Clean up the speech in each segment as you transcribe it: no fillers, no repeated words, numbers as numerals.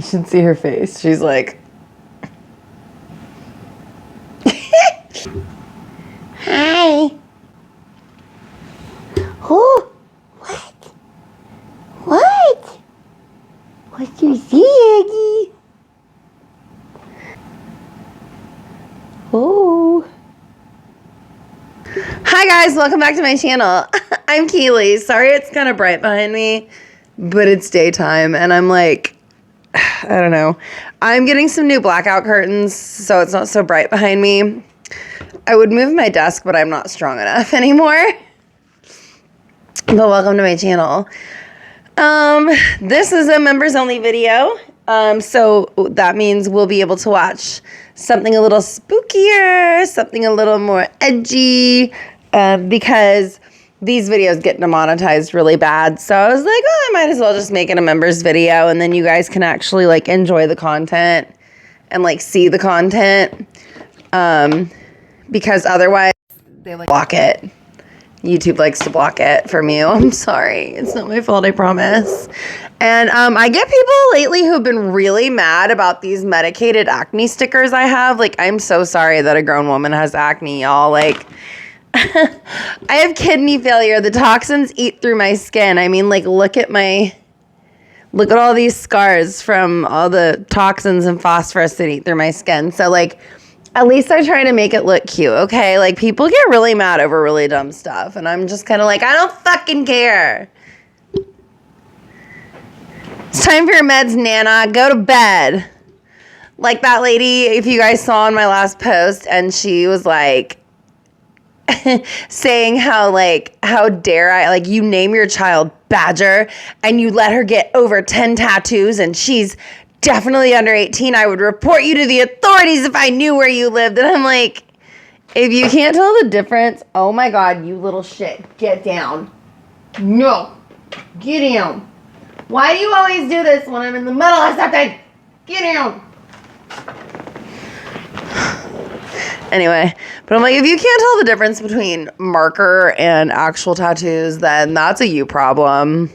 should see her face. She's like, hi. Who? What? What? What you see, Aggie? Oh. Hi guys, welcome back to my channel. I'm Keely. Sorry it's kind of bright behind me, but it's daytime and I'm like, I don't know. I'm getting some new blackout curtains, so it's not so bright behind me. I would move my desk, but I'm not strong enough anymore. But welcome to my channel. This is a members only video. So that means we'll be able to watch something a little spookier, something a little more edgy, because these videos get demonetized really bad. So I was like, oh, I might as well just make it a members video, and then you guys can actually like enjoy the content and like see the content. Because otherwise they like block it. YouTube likes to block it from you. I'm sorry. It's not my fault, I promise. And I get people lately who've been really mad about these medicated acne stickers I have. Like, I'm so sorry that a grown woman has acne, y'all. Like, I have kidney failure. The toxins eat through my skin. I mean, like, look at all these scars from all the toxins and phosphorus that eat through my skin. So, like, at least I try to make it look cute, okay? Like, people get really mad over really dumb stuff, and I'm just kind of like, I don't fucking care. It's time for your meds, Nana. Go to bed. Like that lady, if you guys saw in my last post, and she was like, saying how dare I, like, you name your child Badger, and you let her get over 10 tattoos, and she's definitely under 18. I would report you to the authorities if I knew where you lived. And I'm like, if you can't tell the difference, oh my God, you little shit, get down. No, get down. Why do you always do this when I'm in the middle of something? Get down. Anyway, but I'm like, if you can't tell the difference between marker and actual tattoos, then that's a you problem.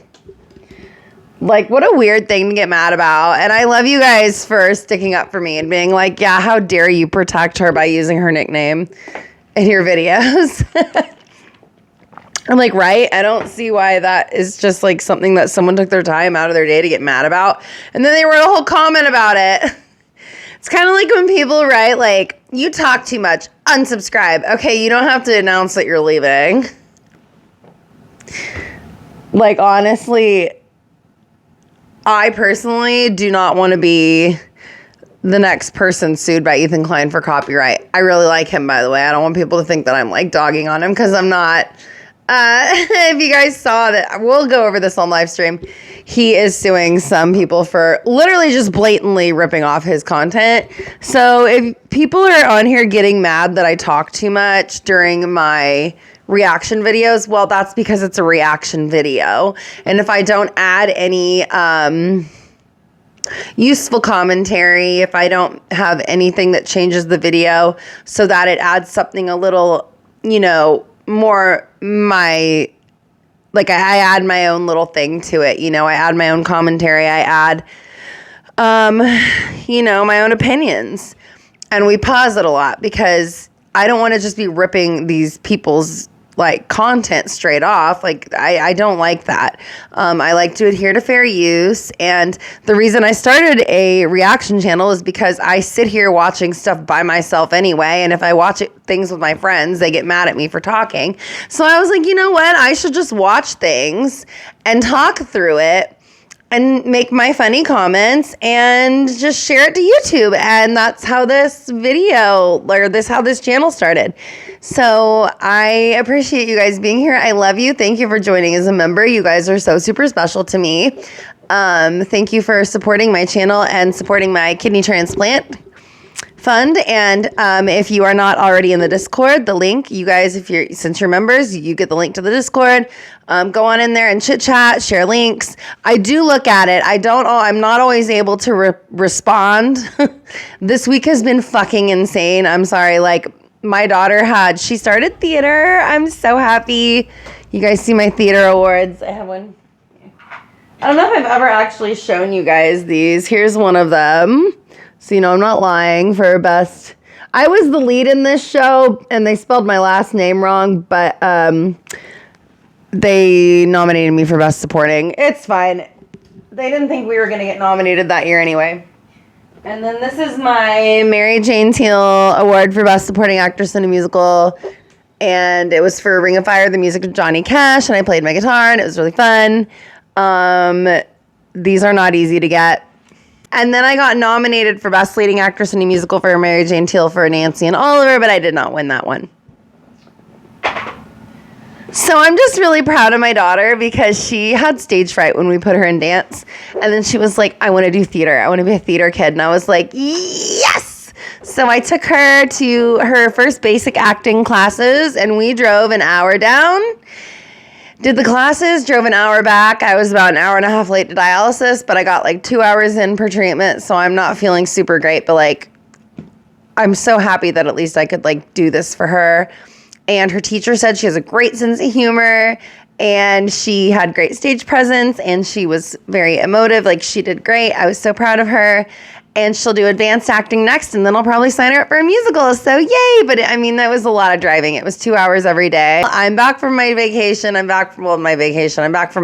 Like, what a weird thing to get mad about. And I love you guys for sticking up for me and being like, yeah, how dare you protect her by using her nickname in your videos. I'm like, right? I don't see why that is just like something that someone took their time out of their day to get mad about. And then they wrote a whole comment about it. It's kind of like when people write, like, you talk too much, unsubscribe. Okay, you don't have to announce that you're leaving. Like, honestly, I personally do not want to be the next person sued by Ethan Klein for copyright. I really like him, by the way. I don't want people to think that I'm like dogging on him, because I'm not. If you guys saw that, we'll go over this on live stream. He is suing some people for literally just blatantly ripping off his content. So if people are on here getting mad that I talk too much during my reaction videos, well, that's because it's a reaction video. And if I don't add any useful commentary, if I don't have anything that changes the video so that it adds something a little, more I add my own little thing to it. I add my own commentary. I add, my own opinions. And we pause it a lot because I don't want to just be ripping these people's like content straight off. Like, I don't like that. I like to adhere to fair use. And the reason I started a reaction channel is because I sit here watching stuff by myself anyway. And if I watch things with my friends, they get mad at me for talking. So I was like, you know what? I should just watch things and talk through it and make my funny comments and just share it to YouTube. And that's how this video, how this channel started. So I appreciate you guys being here. I love you. Thank you for joining as a member. You guys are so super special to me. Thank you for supporting my channel and supporting my kidney transplant fund. And if you are not already in the Discord, the link, you guys, since you're members, you get the link to the Discord. Go on in there and chit chat, share links. I do look at it. I'm not always able to respond. This week has been fucking insane. I'm sorry. Like, my daughter she started theater. I'm so happy. You guys see my theater awards. I have one. I don't know if I've ever actually shown you guys these. Here's one of them. So, you know, I'm not lying for best. I was the lead in this show, and they spelled my last name wrong, but they nominated me for best supporting. It's fine. They didn't think we were going to get nominated that year anyway. And then this is my Mary Jane Teal Award for Best Supporting Actress in a Musical. And it was for Ring of Fire, the music of Johnny Cash, and I played my guitar, and it was really fun. These are not easy to get. And then I got nominated for Best Leading Actress in a Musical for Mary Jane Teal for Nancy and Oliver, but I did not win that one. So I'm just really proud of my daughter because she had stage fright when we put her in dance. And then she was like, I want to do theater. I want to be a theater kid. And I was like, yes! So I took her to her first basic acting classes, and we drove an hour down. Did the classes, drove an hour back. I was about an hour and a half late to dialysis, but I got like 2 hours in per treatment, so I'm not feeling super great, but like, I'm so happy that at least I could like do this for her. And her teacher said she has a great sense of humor, and she had great stage presence, and she was very emotive. Like, she did great. I was so proud of her. And she'll do advanced acting next, and then I'll probably sign her up for a musical. So yay! But I mean, that was a lot of driving. It was 2 hours every day. I'm back from my vacation. I'm back from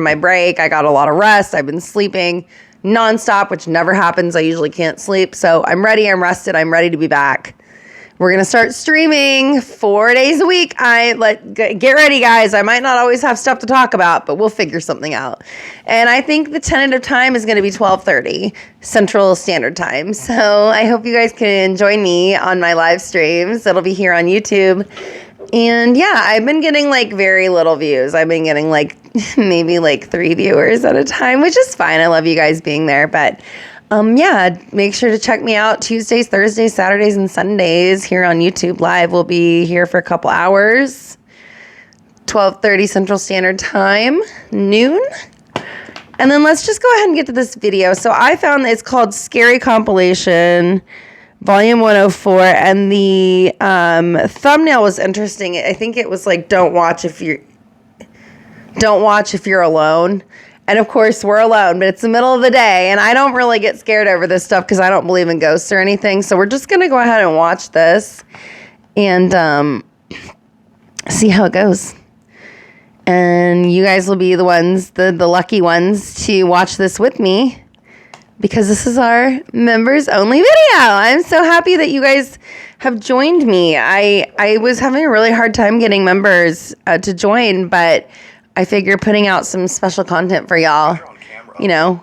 my break. I got a lot of rest. I've been sleeping nonstop, which never happens. I usually can't sleep. So I'm ready. I'm rested. I'm ready to be back. We're going to start streaming 4 days a week. Get ready, guys. I might not always have stuff to talk about, but we'll figure something out. And I think the tentative time is going to be 12:30 Central Standard Time. So I hope you guys can join me on my live streams. It'll be here on YouTube. And yeah, I've been getting like very little views. I've been getting like maybe like 3 viewers at a time, which is fine. I love you guys being there, but yeah, make sure to check me out Tuesdays, Thursdays, Saturdays, and Sundays here on YouTube Live. We'll be here for a couple hours, 12:30 Central Standard Time, noon. And then let's just go ahead and get to this video. So I found it's called Scary Compilation, Volume 104, and the thumbnail was interesting. I think it was like, don't watch if you're alone. And of course, we're alone, but it's the middle of the day, and I don't really get scared over this stuff because I don't believe in ghosts or anything. So we're just going to go ahead and watch this and see how it goes. And you guys will be the ones, the lucky ones to watch this with me because this is our members only video. I'm so happy that you guys have joined me. I was having a really hard time getting members to join, but I figure putting out some special content for y'all, you know,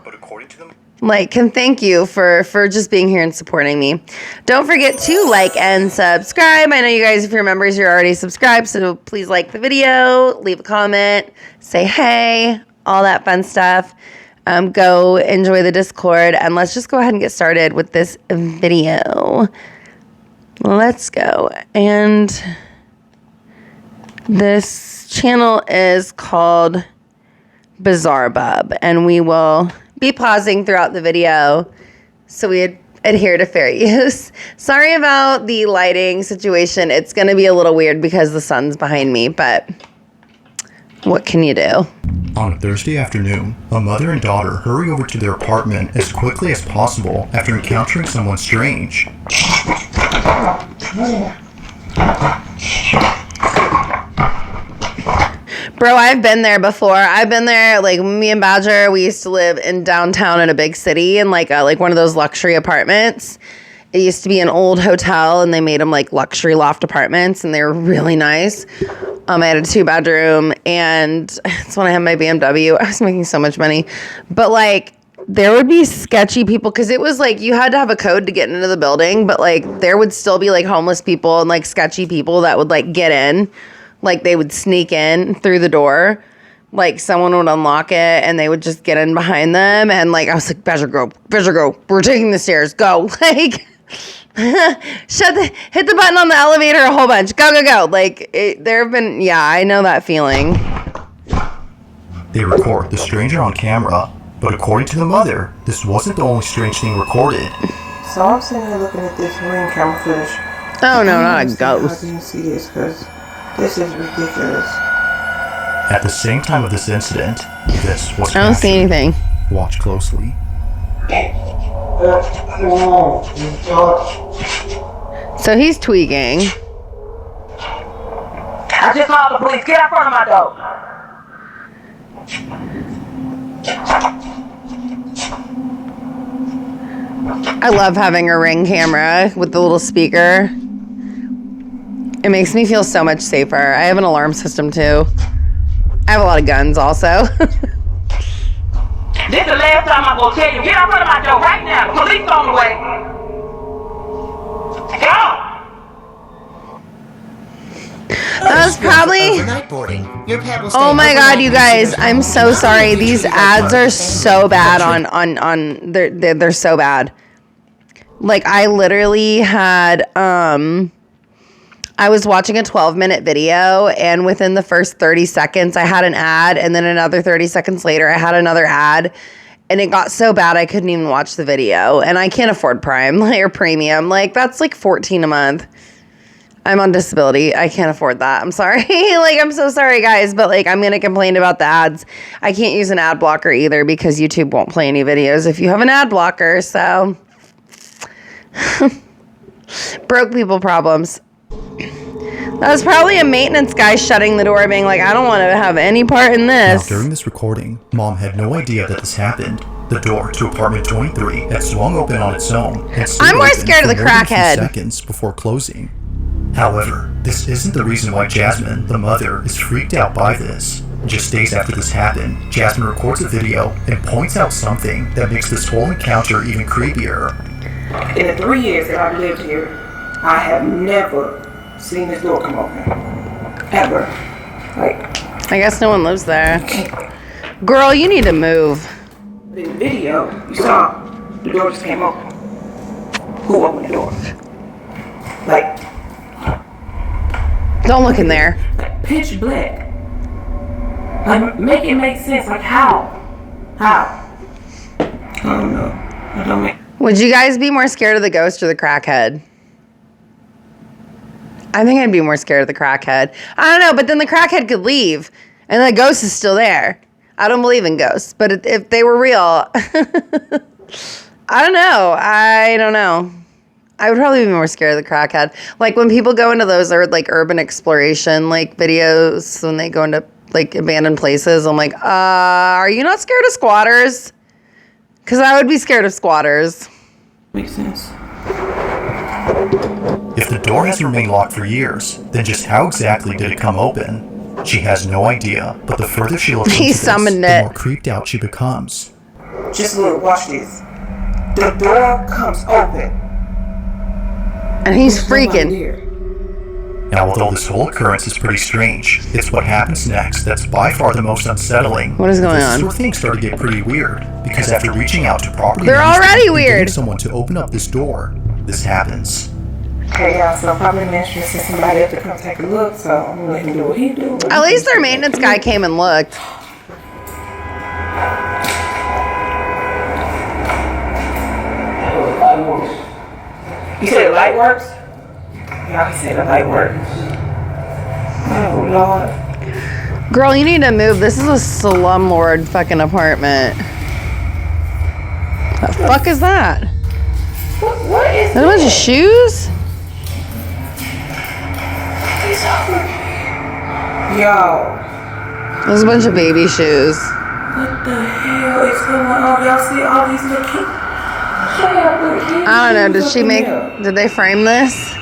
like, can thank you for just being here and supporting me. Don't forget to like and subscribe. I know you guys, if you're members, you're already subscribed, so please like the video, leave a comment, say hey, all that fun stuff. Go enjoy the Discord, and let's just go ahead and get started with this video. Let's go. And this channel is called Bizarre Bub, and we will be pausing throughout the video so we adhere to fair use. Sorry about the lighting situation. It's going to be a little weird because the sun's behind me, but what can you do? On a Thursday afternoon, a mother and daughter hurry over to their apartment as quickly as possible after encountering someone strange. Bro, I've been there before. I've been there, like, me and Badger, we used to live in downtown in a big city in, like one of those luxury apartments. It used to be an old hotel, and they made them, like, luxury loft apartments, and they were really nice. I had a 2-bedroom, and it's when I had my BMW. I was making so much money. But, like, there would be sketchy people, because it was, like, you had to have a code to get into the building, but, like, there would still be, like, homeless people and, like, sketchy people that would, like, get in. Like, they would sneak in through the door. Like, someone would unlock it, and they would just get in behind them. And, like, I was like, Badger, go. We're taking the stairs. Go. Like, hit the button on the elevator a whole bunch. Go. Like, there have been, yeah, I know that feeling. They record the stranger on camera, but according to the mother, this wasn't the only strange thing recorded. So I'm sitting here looking at this ring camera footage. Oh, no, not a ghost. I didn't see this because this is ridiculous. At the same time of this incident, this was I don't see anything. Watch closely. So he's tweaking. I just called the police. Get out front of my door. I love having a Ring camera with the little speaker. It makes me feel so much safer. I have an alarm system too. I have a lot of guns also. This is the last time I'm gonna tell you. Get out front of my door right now. The police on the way. Go. That was probably... Overnight boarding. Your pet will stay Oh my god, overnight you next to guys, their I'm home. so Not sorry. only These do you ads are park so bad on they're so bad. Like I literally had I was watching a 12-minute video, and within the first 30 seconds I had an ad, and then another 30 seconds later I had another ad, and it got so bad I couldn't even watch the video. And I can't afford Prime or Premium. Like that's like $14 a month. I'm on disability. I can't afford that. I'm sorry. Like, I'm so sorry, guys. But, like, I'm going to complain about the ads. I can't use an ad blocker either because YouTube won't play any videos if you have an ad blocker. So, broke people problems. That was probably a maintenance guy shutting the door being like, I don't want to have any part in Now, this. during this recording, Mom had no idea that this happened. The door to apartment 23 had swung open on its own and stayed I'm more open scared of for the more than a few crackhead. seconds before closing. However, this isn't the reason why Jasmine, the mother, is freaked out by this. Just days after this happened, Jasmine records a video and points out something that makes this whole encounter even creepier. In the 3 years that I've lived here, I have never seen this door come open. Ever. Like, I guess no one lives there. Girl, you need to move. in the video, you saw the door just came open. Who opened the door? Like, Don't look in there. pitch black. Like, make it make sense. Like, how? How? I don't know. I don't make... Would you guys be more scared of the ghost or the crackhead? I think I'd be more scared of the crackhead. I don't know, but then the crackhead could leave, and the ghost is still there. I don't believe in ghosts, but if they were real, I don't know. I don't know. I would probably be more scared of the crackhead. Like when people go into those like urban exploration like videos, when they go into like abandoned places, I'm like, are you not scared of squatters? Because I would be scared of squatters. Makes sense. If the door has remained locked for years, then just how exactly did it come open? She has no idea, but the further she looks He into this, summoned the it. more creeped out she becomes. Just look, watch this. The door comes open. And he's There's nobody freaking. there. Now, although this whole occurrence is pretty strange, it's what happens next that's by far the most unsettling. What is going This on? is where things start to get pretty weird, because after reaching out to property They're management already and getting weird. someone to open up this door, this happens. Hey y'all, so probably mentioned send somebody up to come take a look, so I'm gonna let him do what he do. At least their maintenance guy came and looked. You said the light works? Yeah, he said the light works. Oh Lord. Girl, you need to move. This is a slumlord fucking apartment. The fuck is that? What is Is that a bunch of shoes? Yo, There's a bunch of baby shoes. what the hell is going on? Y'all see all these little kids? Shut up, little kids. I don't know. Did she Look make? at them. Did they frame this?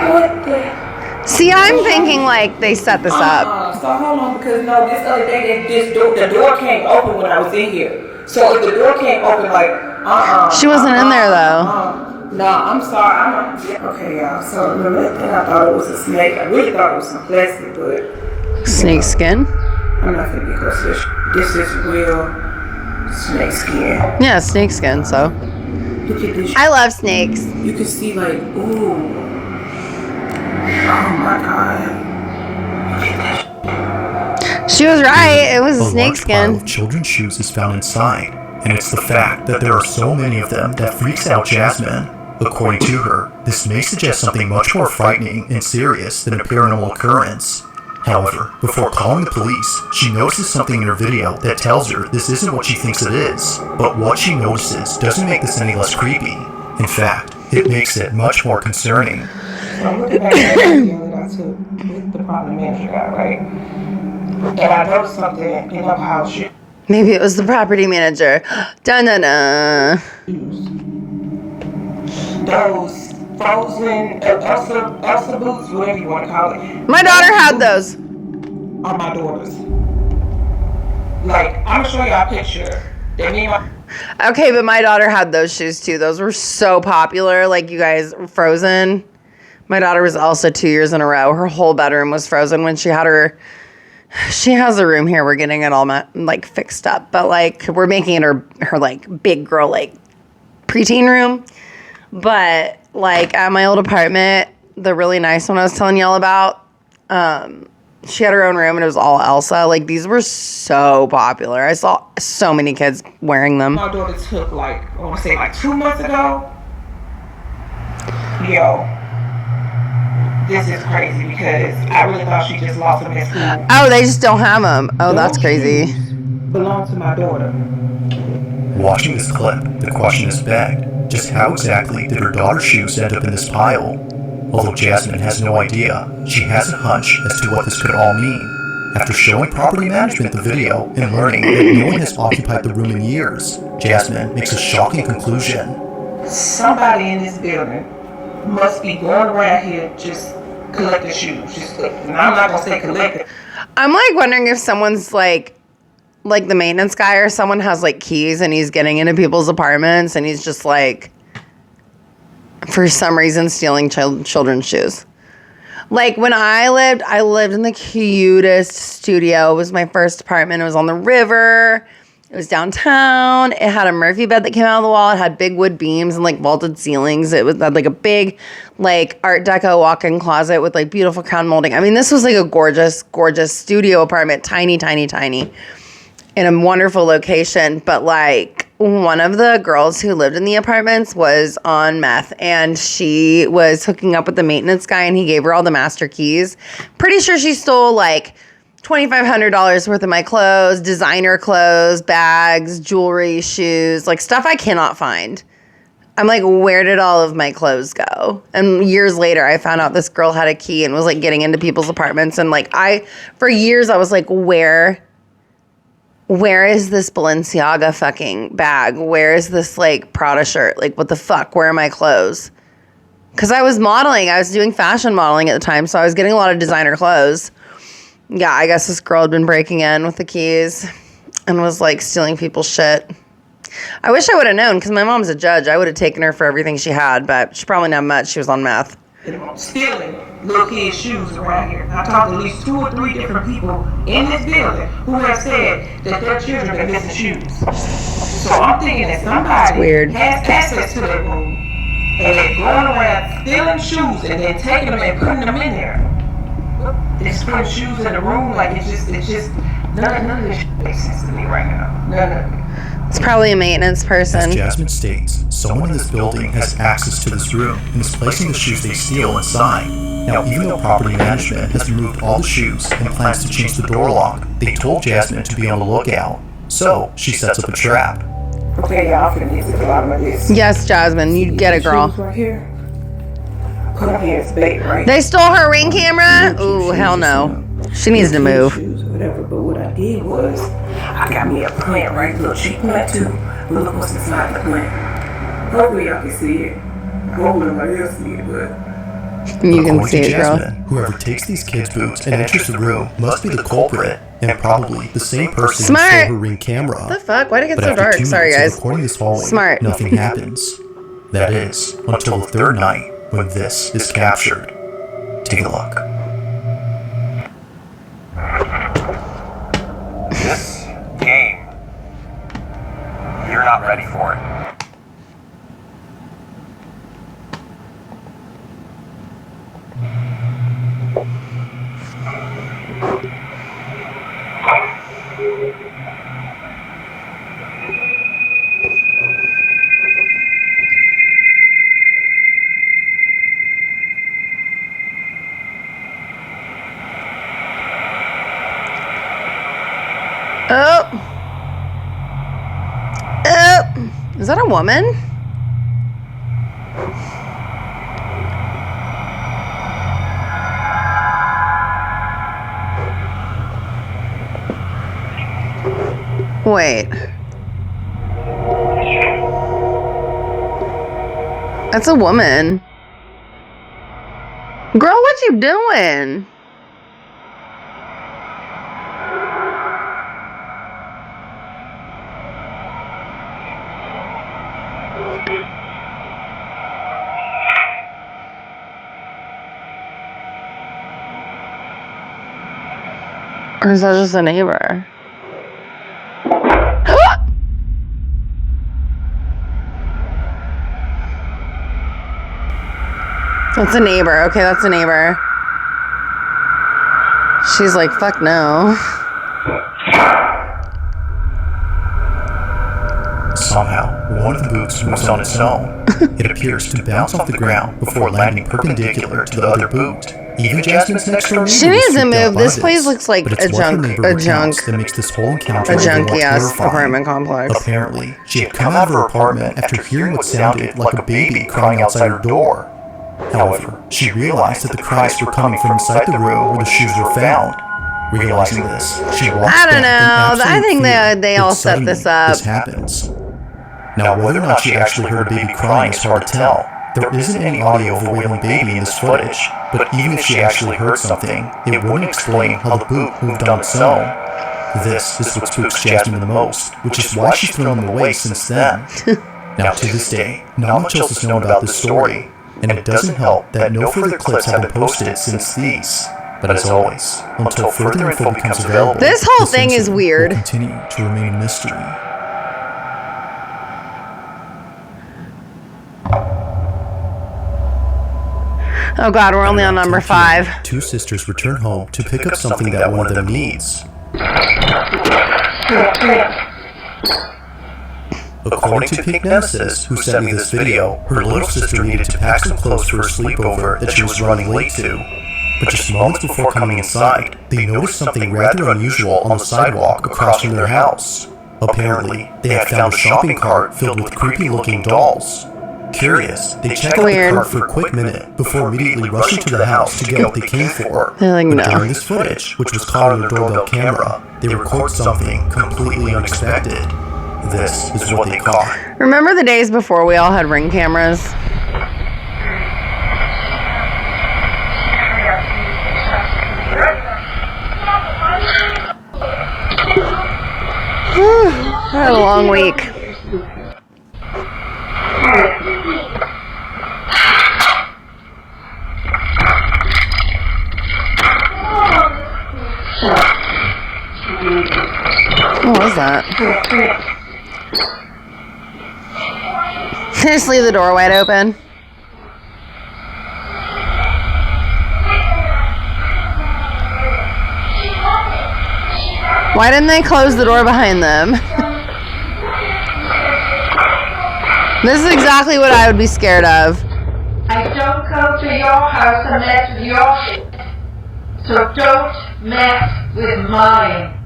What the? See, I'm thinking like they set this up. So hold on, because no, this other day the door can't open when I was in here. So if the door can't open, like, She wasn't in there though. No, I'm sorry. Okay, y'all. So remember that thing? I thought it was a snake. I really thought it was some plastic, but Snake skin. I'm not gonna get close to this. This is real snake skin. Yeah, snake skin. So Look at this. I love snakes. You can see like, ooh. Oh my god. She was right. It was A a snake large pile skin. of children's shoes is found inside, and it's the fact that there are so many of them that freaks out Jasmine. According to her, this may suggest something much more frightening and serious than a paranormal occurrence. However, before calling the police, she notices something in her video that tells her this isn't what she thinks it is. But what she notices doesn't make this any less creepy. In fact, it makes it much more concerning. So I'm looking back at the video that I took with the property manager guy, right? And I noticed something in her house. Maybe it was the property manager. Dun-dun-dun. Those frozen Elsa boots, whatever you want to call it. My daughter had those. Are my daughters. Like, I'm going to show y'all a picture. They mean my... Okay, but my daughter had those shoes too. Those were so popular. Like, you guys, frozen. My daughter was also 2 years in a row. Her whole bedroom was frozen when she had her... She has a room here. We're getting it all like fixed up, but like we're making it her like big girl like preteen room. But like at my old apartment, the really nice one I was telling y'all about, she had her own room and it was all Elsa. Like these were so popular. I saw so many kids wearing them. My daughter took like I want to say like 2 months ago. Yo. This is crazy because I really thought she just lost them at school. Oh, they just don't have them. Oh, that's crazy. Belong to my daughter. Watching this clip, the question is begged, just how exactly did her daughter's shoes end up in this pile? Although Jasmine has no idea, she has a hunch as to what this could all mean. After showing property management the video and learning that no one has occupied the room in years, Jasmine makes a shocking conclusion. Somebody in this building must be going around here just collecting shoes. And I'm not gonna say collecting. I'm like wondering if someone's like the maintenance guy or someone has like keys and he's getting into people's apartments and he's just like, for some reason, stealing children's shoes. Like when I lived in the cutest studio. It was my first apartment. It was on the river. It was downtown. It had a Murphy bed that came out of the wall. It had big wood beams and like vaulted ceilings. It had like a big like Art Deco walk-in closet with like beautiful crown molding. I mean, this was like a gorgeous, gorgeous studio apartment. Tiny, tiny, tiny. In a wonderful location. But like one of the girls who lived in the apartments was on meth and she was hooking up with the maintenance guy and he gave her all the master keys. Pretty sure she stole like $2,500 worth of my clothes, designer clothes, bags, jewelry, shoes, like stuff I cannot find. I'm like, where did all of my clothes go? And years later, I found out this girl had a key and was like getting into people's apartments. And like for years, I was like, where is this Balenciaga fucking bag? Where is this like Prada shirt? Like, what the fuck? Where are my clothes? Because I was modeling. I was doing fashion modeling at the time. So I was getting a lot of designer clothes. Yeah, I guess this girl had been breaking in with the keys and was like stealing people's shit. I wish I would have known because my mom's a judge. I would have taken her for everything she had, but she probably not much. She was on meth. Stealing little kids' shoes around here. I talked to at least 2 or 3 different people in this building who have said that their children are missing shoes. So I'm thinking that somebody has access to that room and they're going around stealing shoes and then taking them and putting them in there. There's putting shoes in the room, like it's just none of this shit makes sense to me right now. None of it. It's probably a maintenance person. As Jasmine states, someone in this building has access to this room and is placing the shoes they steal inside. Now, even though property management has removed all the shoes and plans to change the door lock, they told Jasmine to be on the lookout. So, she sets up a trap. Okay, y'all, I'm gonna get to the bottom of this. Yes, Jasmine, you get it, girl. Right here. Put them here as bait, right? They stole her Ring camera? Ooh, hell no. She needs to move. Shoes, whatever. But what I did was, I got me a plant, right? Look, she plant too. But look what's inside the plant. Hopefully y'all can see it. Hopefully nobody else see it, but you can see it, girl. Whoever takes these kids' boots and enters the room must be the culprit, and probably the same person who stole her Ring camera. What the fuck? Why'd it get But so after dark? 2 Sorry, nights of guys. recording this hallway, Smart. nothing happens. That is, until the 3rd night, when this is captured. Take a look. This game, you're not ready for it. Oh. Oh. Is that a woman? Wait. That's a woman. Girl, what you doing? Or is that just a neighbor? That's a neighbor. Okay, that's a neighbor. She's like, fuck no. Somehow, one of the boots moves on its own. It appears to bounce off the ground before landing perpendicular to the other boot. Even Jasmine's next door neighbor She needs to move. This place this, looks like but it's a what her junk, neighbor a recounts junk, that makes this whole encounter a even more junky ass terrifying. apartment complex. Apparently, she had come out of her apartment after hearing what sounded like a baby crying outside her door. However, she realized that the cries were coming from inside the room where the shoes were found. Realizing this, she walks I don't back in know. I absolute think fear, they but all set suddenly, this up. This happens. Now, whether or not she actually heard a baby crying is hard to tell. There isn't any audio of a wailing baby in this footage, but even if she actually heard something, it wouldn't explain how the boot moved on its own. This is what spooks Jasmine the most, which is why she's thrown them away since then. Now, to this day, not much else is known about this story, and it doesn't help that no further clips have been posted since these. But as always, until further info becomes available, This whole thing is incident weird. will continue to remain a mystery. Oh God, we're only on number 5. Two sisters return home to pick up something that one of them needs. According to Pink Nemesis, who sent me this video, her little sister needed to pack some clothes for her sleepover that she was running late to. But just moments before coming inside, they noticed something rather unusual on the sidewalk across from their house. Apparently, they had found a shopping cart filled with creepy-looking dolls. Curious, they checked out the cart for a quick minute before immediately rushing to the house to get what they came for. They're like, But no. during this footage, which was caught on their doorbell camera, they record something completely unexpected. This is what they caught. Remember the days before we all had Ring cameras? I had a long week. What was that? Just leave the door wide open. Why didn't they close the door behind them? This is exactly what I would be scared of. I don't come to your house and mess with your shit. So don't mess with mine.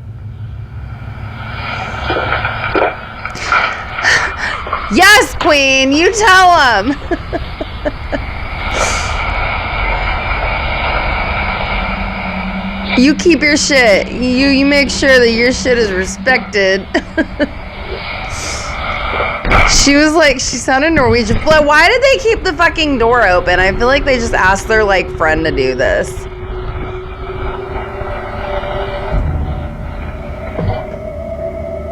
Yes, Queen, you tell them. You keep your shit. You make sure that your shit is respected. She was like, she sounded Norwegian. But why did they keep the fucking door open? I feel like they just asked their like friend to do this.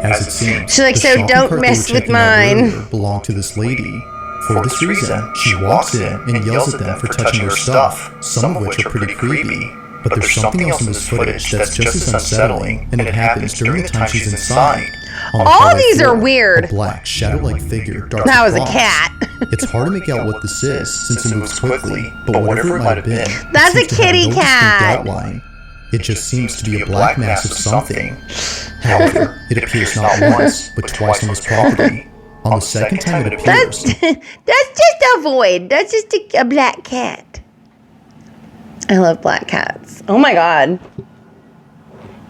As it seems, She's like, the so shopping don't cart they mess were with checking out mine. earlier belonged to this lady. For this reason, she walks in and yells at them for touching her stuff, some of which are pretty creepy. But there's something else in this footage that's just as unsettling, and it happens during the time she's inside. On the All hallway these are floor, weird. A black, shadow-like figure darts That was a across. cat. It's hard to make out what this is since it moves quickly, but whatever it might have been, That's it seems a to have kitty no distinct cat. outline. It just seems to be a black mass of something. However, it appears not once, but twice on this property. On the second time it appears, That's just a void. That's just a black cat. I love black cats. Oh my God.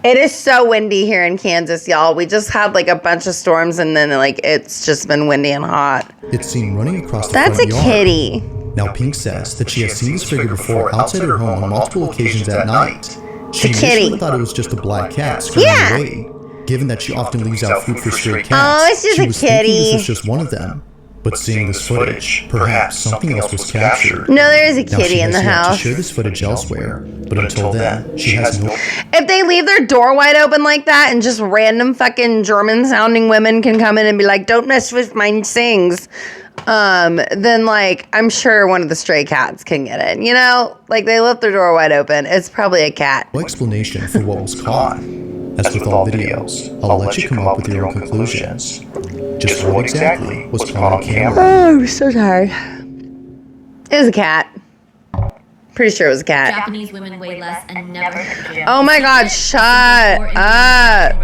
It is so windy here in Kansas, y'all. We just had like a bunch of storms and then like it's just been windy and hot. It's seen running across the That's front a yard. kitty. Now Pink says that she has seen this figure before outside her home on multiple occasions at night. She initially thought it was just a black cat scurrying away, given that she often leaves out food for stray cats. Oh, it's just she a was kitty. thinking this was just one of them. But seeing this footage, perhaps something else was captured. No, there is a Now, kitty in the she has yet house. to share this footage elsewhere, but until then, she has no... If they leave their door wide open like that and just random fucking German sounding women can come in and be like, don't mess with my things, then like I'm sure one of the stray cats can get in. You know, like they left their door wide open. It's probably a cat. No explanation for what was caught. As with all videos, I'll let you come up with your own conclusions. Just what exactly was caught on camera? Oh, I'm so tired. It was a cat. Pretty sure it was a cat. Japanese women weigh less and never hit the gym. Oh my God, shut up.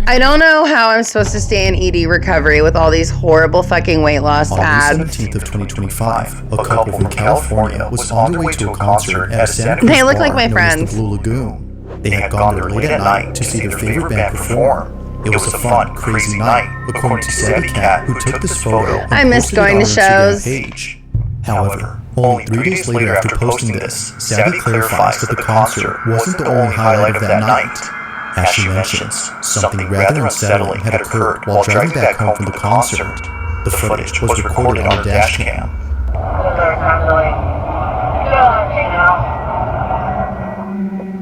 I don't know how I'm supposed to stay in ED recovery with all these horrible fucking weight loss On ads. August 17th of 2025, a couple from California was on their way to a concert at a Santa Cruz They look bar like my known as friends. the Blue Lagoon. They had gone there late at night to see their favorite band perform. It was a fun, crazy night, according to Savvy Cat, who took this photo and I miss posted it going on to her Instagram shows. page. However, only 3 days later after posting this, Savvy clarifies that the concert wasn't the only highlight of that night. As she mentions, something rather unsettling had occurred while driving back home from the concert. The footage was recorded on a dash cam.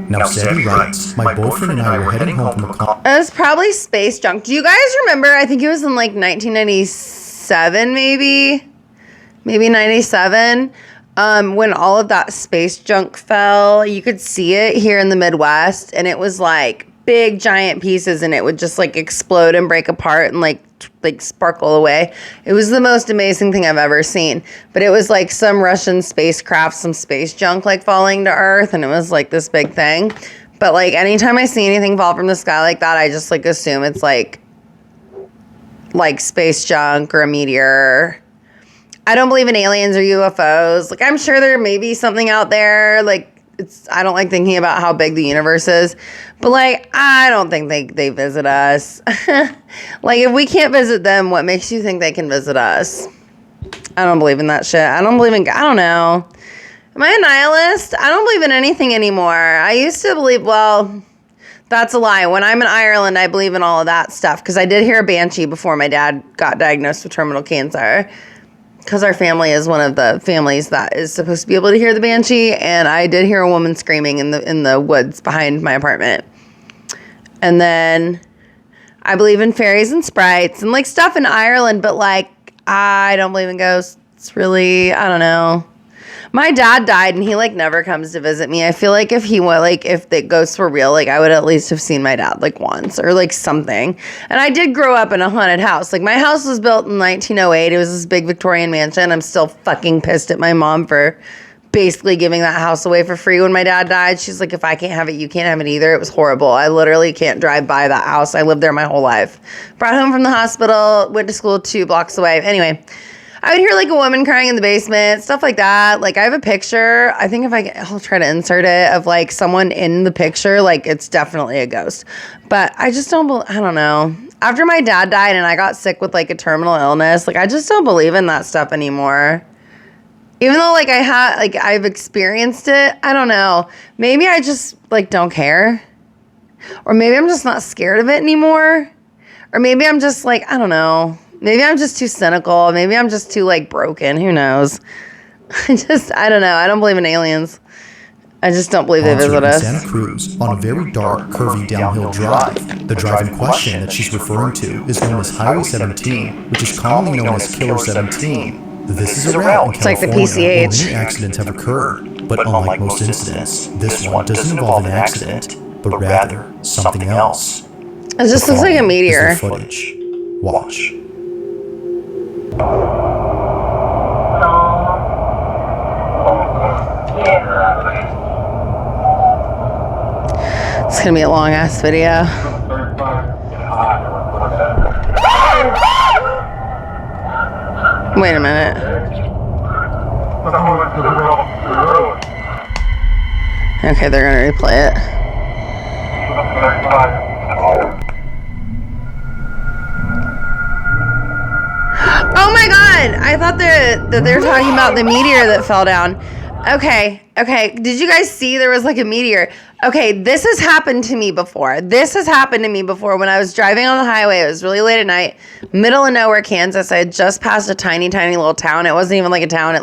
Now, Savvy writes, my boyfriend and I were heading home from the concert. It was probably space junk. Do you guys remember? I think it was in like 1997, maybe 97. When all of that space junk fell, you could see it here in the Midwest, and it was like big giant pieces, and it would just like explode and break apart and like sparkle away. It was the most amazing thing I've ever seen. But it was like some Russian spacecraft, some space junk like falling to Earth, and it was like this big thing. But like anytime I see anything fall from the sky like that, I just like assume it's like space junk or a meteor. I don't believe in aliens or UFOs. Like I'm sure there may be something out there. Like I don't like thinking about how big the universe is, but like I don't think they visit us. Like if we can't visit them, what makes you think they can visit us? I don't believe in that shit. I don't believe in, I don't know. Am I a nihilist? I don't believe in anything anymore. I used to believe, well, that's a lie. When I'm in Ireland, I believe in all of that stuff because I did hear a banshee before my dad got diagnosed with terminal cancer. Because our family is one of the families that is supposed to be able to hear the banshee, and I did hear a woman screaming in the woods behind my apartment. And then I believe in fairies and sprites and like stuff in Ireland, but like I don't believe in ghosts. It's really, I don't know. My dad died and he like never comes to visit me. I feel like if he went, like if the ghosts were real, like I would at least have seen my dad like once or like something. And I did grow up in a haunted house. Like my house was built in 1908. It was this big Victorian mansion. I'm still fucking pissed at my mom for basically giving that house away for free when my dad died. She's like, if I can't have it, you can't have it either. It was horrible. I literally can't drive by that house. I lived there my whole life. Brought home from the hospital, went to school 2 blocks away. Anyway, I would hear like a woman crying in the basement, stuff like that. Like I have a picture. I think I'll try to insert it of like someone in the picture. Like it's definitely a ghost. But I just I don't know. After my dad died and I got sick with like a terminal illness, like I just don't believe in that stuff anymore. Even though like I've experienced it, I don't know. Maybe I just like don't care. Or maybe I'm just not scared of it anymore. Or maybe I'm just like, I don't know. Maybe I'm just too cynical. Maybe I'm just too like broken. Who knows? I don't know. I don't believe in aliens. I just don't believe they visit us. Santa Cruz on a very dark, curvy downhill drive. The drive in question that she's referring to is known as Highway 17, which is commonly known as Killer 17. This is a route in It's like the California where PCH. many accidents have occurred, but unlike most incidents, this one doesn't involve an accident, but rather something else. It just looks like a meteor. Is their footage. Watch. It's gonna be a long ass video. Wait a minute. Okay, they're gonna replay it. Oh my god! I thought that they're talking about the meteor that fell down. Okay. Did you guys see there was like a meteor? Okay, this has happened to me before. When I was driving on the highway. It was really late at night, middle of nowhere, Kansas. I had just passed a tiny little town. It wasn't even like a town.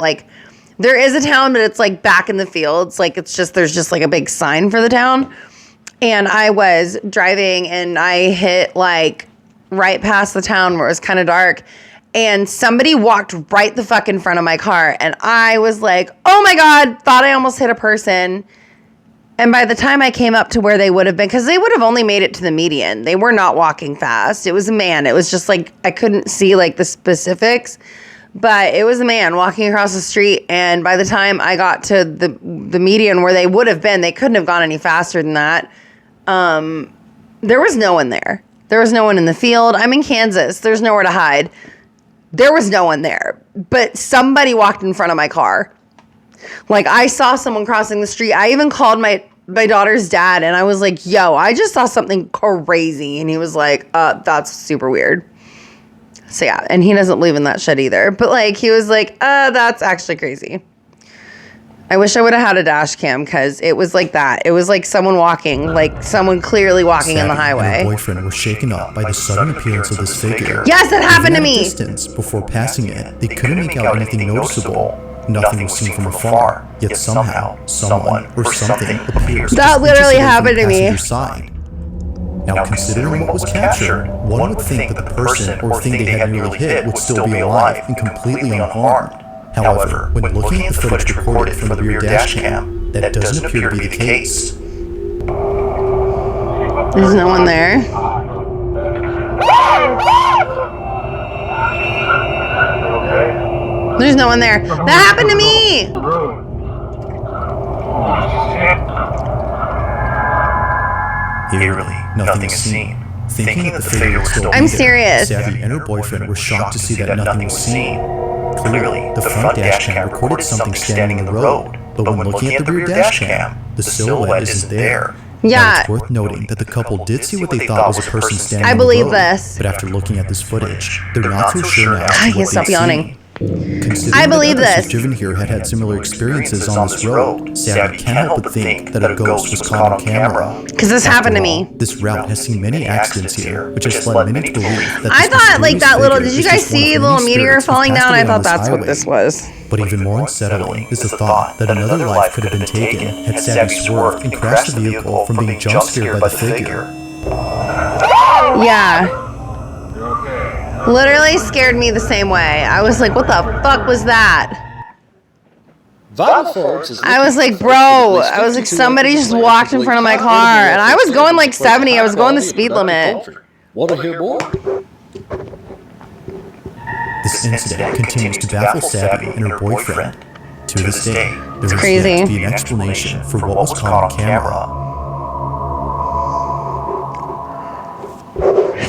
There is a town, but it's like back in the fields. Like there's just like a big sign for the town. And I was driving and I hit like right past the town where it was kind of dark. And somebody walked right the fuck in front of my car. And I was like, oh my God, thought I almost hit a person. And by the time I came up to where they would have been, because they would have only made it to the median. They were not walking fast. It was a man. It was just like, I couldn't see like the specifics. But it was a man walking across the street. And by the time I got to the median where they would have been, they couldn't have gone any faster than that. There was no one there. There was no one in the field. I'm in Kansas. There's nowhere to hide. There was no one there, but somebody walked in front of my car. Like I saw someone crossing the street. I even called my daughter's dad and I was like, yo, I just saw something crazy. And he was like, that's super weird. So yeah, and he doesn't believe in that shit either. But like, he was like, that's actually crazy. I wish I would have had a dash cam because it was like that. It was like someone walking, like someone clearly walking in the highway. And her boyfriend were shaken up by the sudden appearance of this figure. Yes, that happened to me. Distance before passing it, they couldn't make out anything noticeable. Nothing was seen from afar. Yet somehow, someone or something appears. That literally happened to me. Now, considering what was captured, one would think that the person or thing they had nearly hit would still be alive and completely unharmed. However, when looking at the footage recorded from the rear dash cam, that doesn't appear to be the case. There's no one there. There's no one there. That happened to me! Eerily, nothing is seen. Thinking that the figure was still I'm serious. Savvy and her boyfriend were shocked to see that nothing was seen. Clearly, the front dash cam recorded something standing in the road, but when looking at the rear dash cam, the silhouette isn't there. Yeah. Now, it's worth noting that the couple did see what they thought was a person standing I on the believe road, this. but after looking at this footage, they're not so sure now. I can't stop yawning. I believe that others this. who've driven here had similar experiences on this road. Savvy can't help but think that a ghost was caught on camera. Because this happened to me. This route has seen many accidents here, which has led many to believe that I thought like that little, did you guys see a little meteor falling down? I thought that's what this was. But even more unsettling is the thought that another life could have been taken had Savvy swerved and crashed the vehicle from being jump scared by the figure. Yeah. Literally scared me the same way. I was like, what the fuck was that? I was like, bro, somebody just walked in front of my car. And I was going like 70. I was going the speed limit. Want to hear more? This incident continues to baffle Savvy and her boyfriend. To this day, there is crazy. yet to be an explanation for what was caught on camera.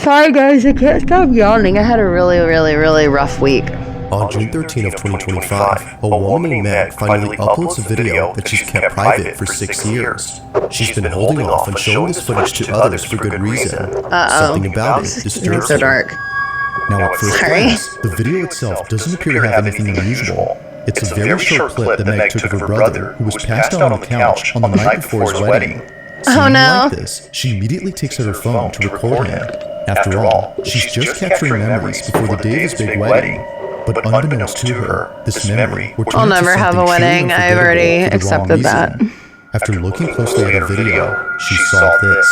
Sorry guys, I can't stop yawning. I had a really rough week. On June 13 of 2025, a woman named Meg finally uploads a video that she's kept private for 6 years. She's been holding off on showing this footage to others for good reason. Something about it disturbs so her. dark. Now at first glance, the video itself doesn't appear to have anything unusual. It's a very short clip that Meg took of her brother, who was passed out on a couch on the night before his wedding. Oh no. Like this, she immediately takes out her phone to record him. After all, she's just capturing memories before the day of his big wedding. But unbeknownst to her, this memory will turn I'll into never have a something wedding. truly I've already unforgettable for the wrong accepted that. reason. After looking closely at her video, she saw this.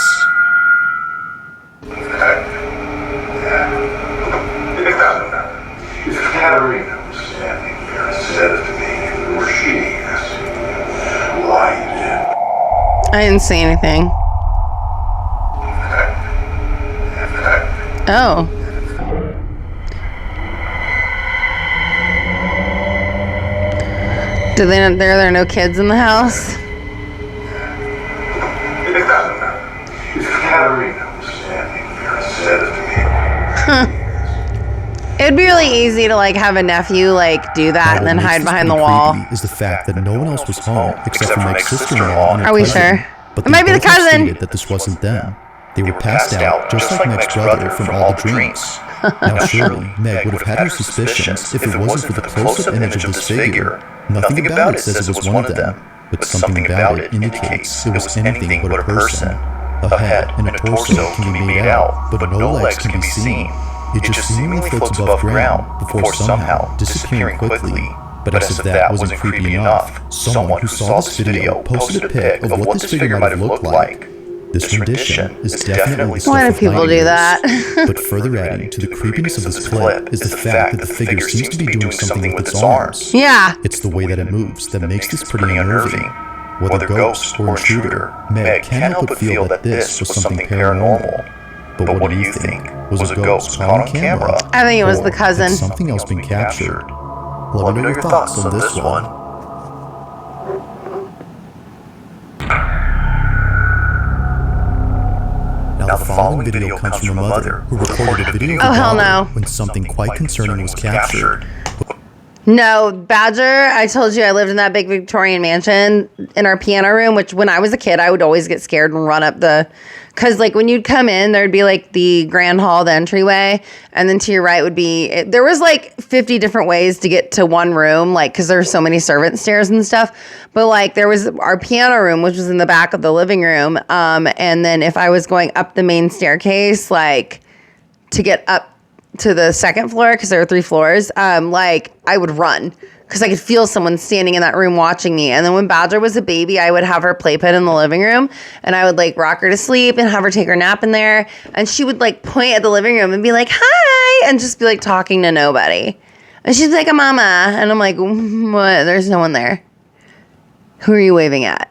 Katerina was standing there and said to me, or she asked me, why you did. I didn't see anything. Oh. There are no kids in the house? It doesn't matter. Katerina was standing there and said to me. It'd be really easy to like have a nephew like do that and then hide behind the wall. Is the fact that no one else was home except for Meg's sister-in-law and her Are we cousin. sure? But It might be the both had cousin. stated that this wasn't them. They were passed out just like Meg's brother from all the dreams. Now surely, Meg would have had her suspicions if it wasn't for the close-up image of this figure. Nothing about it says it was one of them, but something about it indicates it was anything but a person. A head and a torso can be made out, but no legs can be seen. It just seemingly floats above ground before somehow disappearing quickly. But as if that wasn't creepy enough, someone who saw this video posted a pic of what this figure might have looked like. This rendition is definitely the stuff Why do of people do nightmares. that? But further adding to the creepiness of this clip is the fact that the figure seems to be doing something with its arms. Yeah. It's the way that it moves that makes this pretty unnerving. Whether ghost or intruder, Meg can't help but feel that this was something paranormal. But what do you think? Was a ghost caught on camera? I think it was the Or cousin. had something else been captured? Let me know your thoughts on this one. Now the following video comes from a mother who recorded a video of Oh, her hell daughter no. when something quite concerning was captured. No, Badger, I told you I lived in that big Victorian mansion in our piano room, which when I was a kid, I would always get scared and run up because like when you'd come in, there'd be like the grand hall, the entryway, and then to your right would be, there was like 50 different ways to get to one room, like, because there's so many servant stairs and stuff. But like there was our piano room, which was in the back of the living room. And then if I was going up the main staircase, like to get up to the second floor, because there were 3 floors, like I would run because I could feel someone standing in that room watching me. And then when Badger was a baby, I would have her play pit in the living room and I would like rock her to sleep and have her take her nap in there. And she would like point at the living room and be like, hi, and just be like talking to nobody. And she's like, a mama. And I'm like, what? There's no one there. Who are you waving at?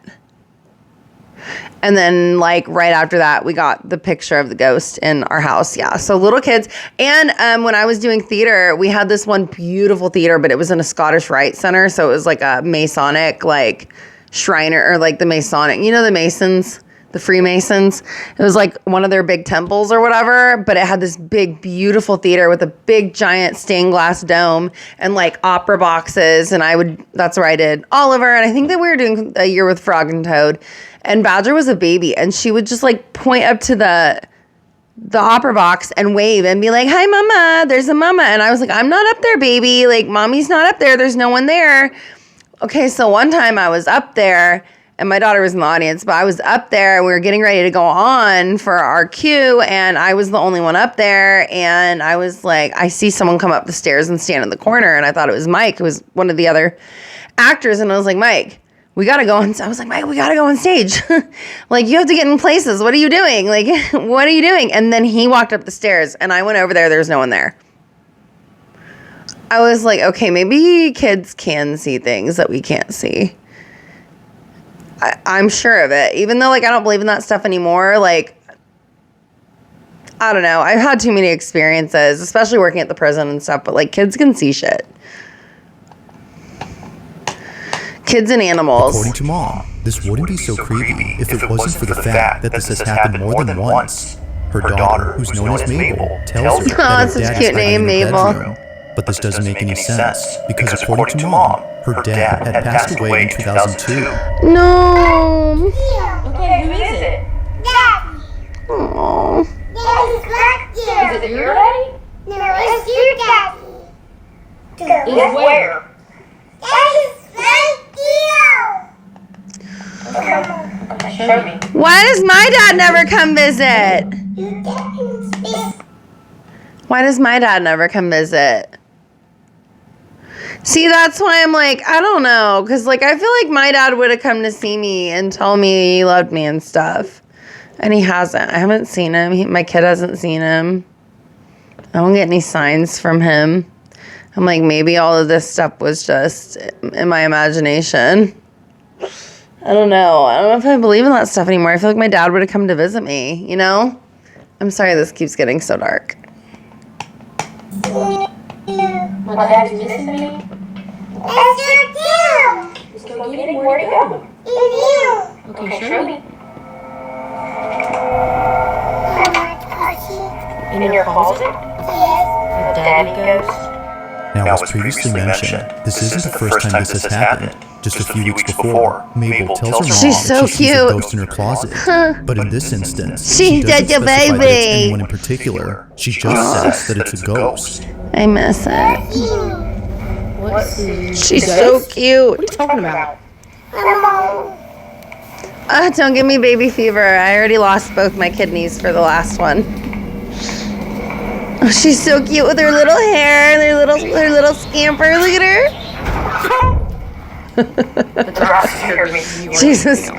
And then, like, right after that, we got the picture of the ghost in our house. Yeah. So little kids. And when I was doing theater, we had this one beautiful theater, but it was in a Scottish Rite Center. So it was like a Masonic, like, Shriner, or like the Masonic, you know, the Masons, the Freemasons. It was like one of their big temples or whatever, but it had this big, beautiful theater with a big, giant stained glass dome and like opera boxes. And that's where I did Oliver. And I think that we were doing a year with Frog and Toad. And Badger was a baby, and she would just like point up to the opera box and wave and be like, hi, mama, there's a mama. And I was like, I'm not up there, baby. Like, mommy's not up there. There's no one there. Okay, so one time I was up there, and my daughter was in the audience, but I was up there, and we were getting ready to go on for our cue, and I was the only one up there, and I was like, I see someone come up the stairs and stand in the corner, and I thought it was Mike, who was one of the other actors, and I was like, Mike, we got to go on. I was like, Mike, we got to go on stage. Like, you have to get in places. What are you doing? Like, what are you doing? And then he walked up the stairs, and I went over there. There's no one there. I was like, okay, maybe kids can see things that we can't see. I'm sure of it. Even though, like, I don't believe in that stuff anymore. Like, I don't know. I've had too many experiences, especially working at the prison and stuff. But, like, kids can see shit. Kids and animals. According to Mom, this wouldn't be so creepy if it wasn't for the fact that this has happened more than once. Her daughter, who's known as Mabel, tells her that it's her such a dad cute is hiding name, in her Mabel. bedroom. But this doesn't make any sense, because according to Mom, her dad had passed away in 2002. No. Okay, who is it? Daddy. Aww. Daddy's back there. Is it your daddy? No, it's your daddy. Is where? Daddy's right Okay, show me. Why does my dad never come visit? Your daddy's Why does my dad never come visit? See, that's why I'm like, I don't know. Because, like, I feel like my dad would have come to see me and tell me he loved me and stuff. And he hasn't. I haven't seen him. My kid hasn't seen him. I don't get any signs from him. I'm like, maybe all of this stuff was just in my imagination. I don't know. I don't know if I believe in that stuff anymore. I feel like my dad would have come to visit me, you know? I'm sorry this keeps getting so dark. My dad's missing me. That's your dad. Let's go get him. Where'd he go? It's you. Okay, show me. In your closet? Yes. Your daddy ghost? Now, as previously mentioned, this isn't the first time this has happened. Just a few weeks before, Mabel tells her mom She's so that she sees a cute. ghost in her closet. But in this instance, She's she doesn't such a specify that it's baby. anyone in particular. She just says that it's a ghost. I miss it. What's the She's so cute. What are you talking about? Don't give me baby fever. I already lost both my kidneys for the last one. Oh, she's so cute with her little hair and her little scamper. Look at her. Jesus.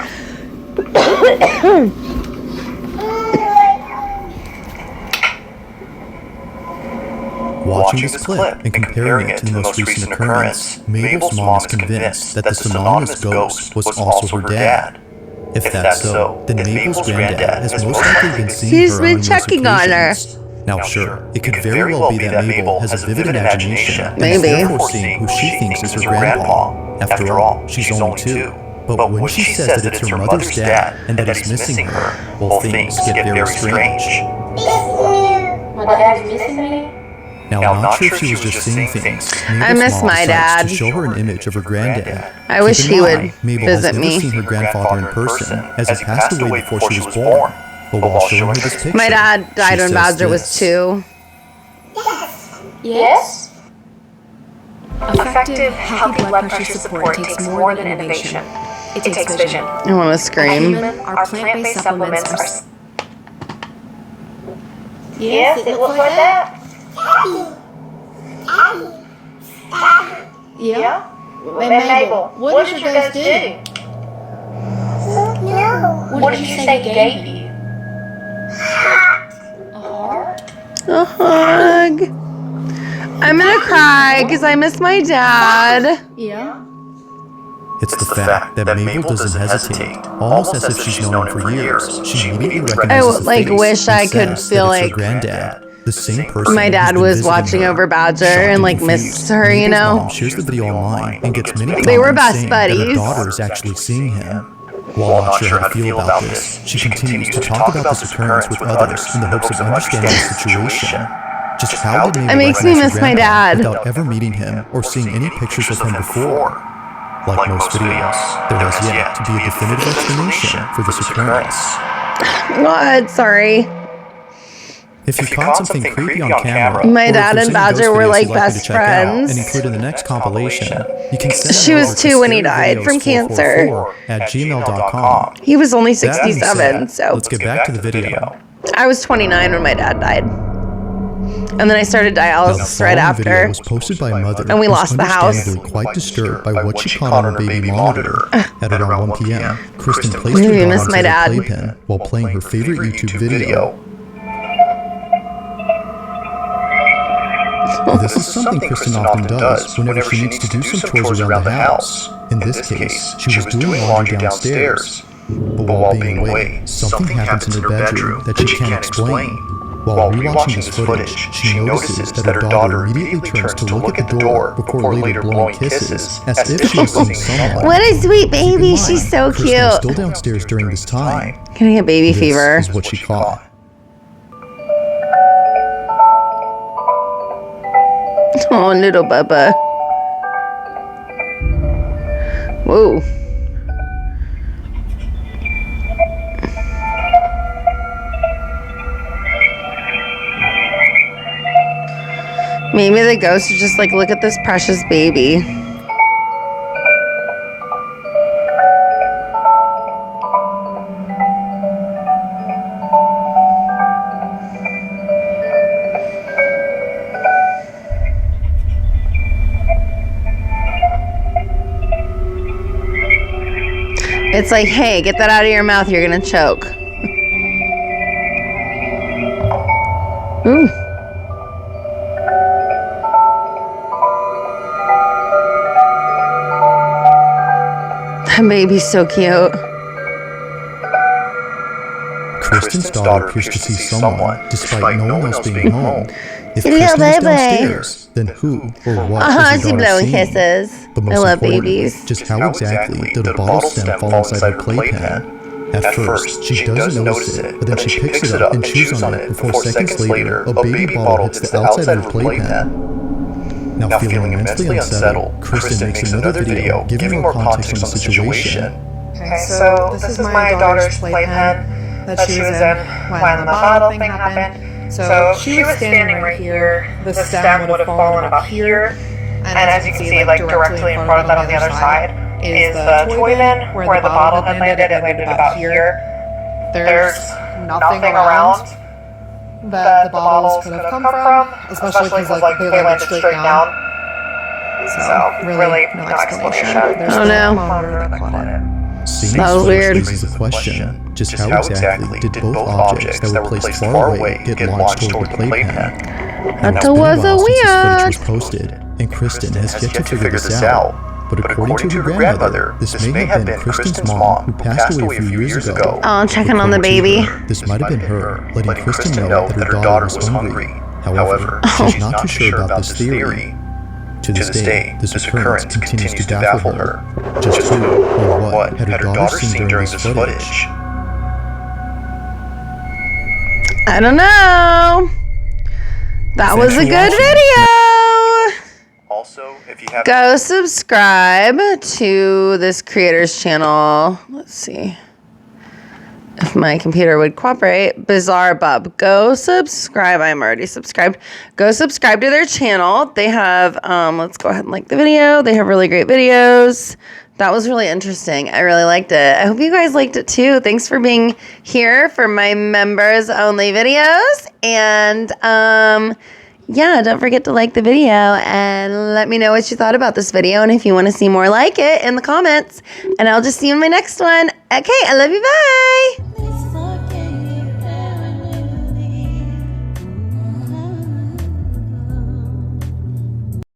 Watching this clip and comparing it to the most recent occurrence, Mabel's mom is convinced that this anonymous ghost was also her dad. If that's so, then Mabel's granddad has most likely been seeing He's her been on numerous checking on her. occasions. Now sure, it could very well be that Mabel has a vivid imagination and is Maybe. therefore seeing who she thinks is her grandpa. After all, she's only 2. But when she says that it's her mother's dad and that he's missing her, well, things get very strange. My dad's missing me? Now, I'm not sure if she was just seeing things. I miss my dad. To show her an image of her granddad. I wish Keep in he mind, would Mabel visit has me. never seen her grandfather in person, as he passed away before she was born. But while showing her this picture, My dad died she when says Badger was this. 2. Yes? Effective, healthy blood pressure support takes more than innovation. It takes vision. I want to scream. Our plant-based supplements are... Yes, it looks like that. Yeah? Mabel, what did your ghost do? What did you say he gave you? A hug. I'm gonna cry because I miss my dad. Yeah? It's the fact that Mabel doesn't hesitate, almost as if she's known him for years. She immediately recognizes the like, face wish and I could says feel that it's like her granddad, the same person. My dad who's been was visiting watching her. over Badger Shocked and like confused, missed her, you Mabel's know. mom shares the video online and gets many They were comments best saying that her buddies. daughter is actually seeing him. While not sure how to feel about this, she continues to talk about this occurrence with others in the hopes of understanding the situation. Just how did Mabel It makes me recognize her miss my grandpa dad. without ever meeting him or seeing any pictures of him before? Like most videos, there has yet to be a definitive explanation for this occurrence. What? Sorry. If you caught something creepy on camera, My or if dad there's and any ghost Badger were videos like you'd like me to best check out friends. and include in the next compilation, you can send She them was over to 2 when he died from cancer. scaryvideo444@gmail.com. He was only That being 67, said, so let's get back to the video. I was 29 when my dad died. And then I started Now, the dialysis right following video after. was posted by a mother And we who's lost the house. understandably quite disturbed by what she caught on her baby monitor. At around 1 p.m., Kristen placed Maybe her I miss daughter my onto her dad. playpen while playing her favorite YouTube video. This is something Kristen often does whenever she needs to do some chores around the house. In this case, she was doing laundry downstairs. But while being away, something happens in her bedroom that she can't explain. While rewatching this footage, she notices that her daughter immediately turns to look at the door before later blowing kisses, as if she was seeing someone. What a sweet Keep in baby. mind, She's so Kristen was cute. still downstairs during this time. Gonna get baby This fever. is what she caught. Oh, little Bubba. Whoa. Maybe the ghost is just like, look at this precious baby. It's like, hey, get that out of your mouth, you're gonna choke. Ooh. That baby's so cute. Kristen's daughter appears to see someone, despite no one else being home. If Hello, Kristen was baby. downstairs, then who or what was She's her daughter blowing seeing? kisses. But I most love importantly, babies. just how exactly did a bottle stem fall inside her playpen? At first, she doesn't notice it, but then she picks it up and chews on it before seconds later, a baby bottle hits the outside of her playpen. Now feeling immensely unsettled, Kristen makes another video giving more context on the situation. Okay, so this is my daughter's playpen that she was in when the bottle thing happened. So she was standing right here. The stem would have fallen about here. And as you can see, like directly in front of that on the other side is the toy bin where the bottle had landed. It landed about here. There's nothing around that the bottles could have come from, especially because like they landed straight down. So really no explanation. Oh no. That was weird. Raises the question, just how exactly did both objects that were placed far away get launched toward the playpen? That was a weird. Was posted, and Kristen has yet to figure this out. But according to her grandmother, this may have been Kristen's mom, who passed away a few years ago. Oh, I'm checking on the baby. This might have been her, letting Kristen know that her daughter was hungry. However, she's not too sure about this theory. To this day, this occurrence continues to baffle her. Just who or what had her daughter seen during this footage? I don't know. That was a good video. Also, if you have Go subscribe to this creator's channel. Let's see if my computer would cooperate. Bizarre Bub. Go subscribe. I'm already subscribed. Go subscribe to their channel. They have, let's go ahead and like the video. They have really great videos. That was really interesting. I really liked it. I hope you guys liked it too. Thanks for being here for my members only videos. And, yeah, don't forget to like the video and let me know what you thought about this video and if you want to see more like it in the comments. And I'll just see you in my next one. Okay, I love you. Bye.